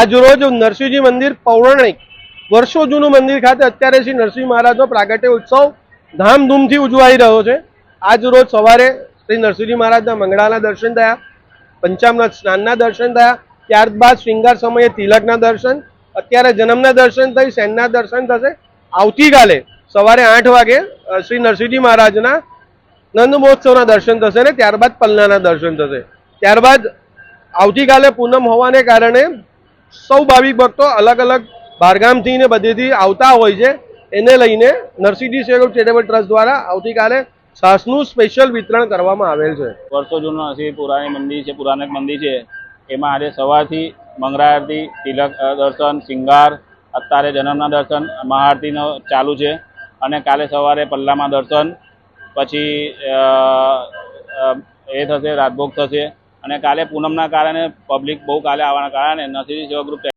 આજરોજ નરસિંહજી મંદિર પૌરાણિક વર્ષો જૂનું મંદિર ખાતે અત્યારે શ્રી નરસિંહ મહારાજનો પ્રાગટ્ય ઉત્સવ ધામધૂમથી ઉજવાઈ રહ્યો છે। આજ રોજ સવારે શ્રી નરસિંહજી મહારાજના મંગળાના દર્શન થયા, પંચામૃત સ્નાનના દર્શન થયા, ત્યારબાદ શ્રૃંગાર સમયે તિલકના દર્શન, અત્યારે જન્મના દર્શન થઈ, શયનના દર્શન થશે। આવતીકાલે સવારે 8 વાગે શ્રી નરસિંહજી મહારાજના નંદ મહોત્સવના દર્શન થશે ને ત્યારબાદ પલનાના દર્શન થશે। ત્યારબાદ આવતીકાલે પૂનમ હોવાને કારણે સૌ ભાવિક ભક્તો અલગ અલગ બહારગામથી ને બધેથી આવતા હોય છે। એને લઈને નરસિંહજી સેવા ચેરિટેબલ ટ્રસ્ટ દ્વારા આવતીકાલે છાસનું સ્પેશિયલ વિતરણ કરવામાં આવેલ છે। વર્ષો જૂનું નરસિંહ પુરાણિક મંદિર છે। એમાં આજે સવારથી મંગળા આરતી, તિલક દર્શન, શિંગાર, અત્યારે જન્મના દર્શન, મહાઆરતીનો ચાલુ છે અને કાલે સવારે પલ્લામાં દર્શન, પછી એ થશે, રાજભોગ થશે અને કાલે પૂનમના કારણે પબ્લિક બહુ કાલે આવવાના કારણે નરસિંહ સેવા ગ્રુપ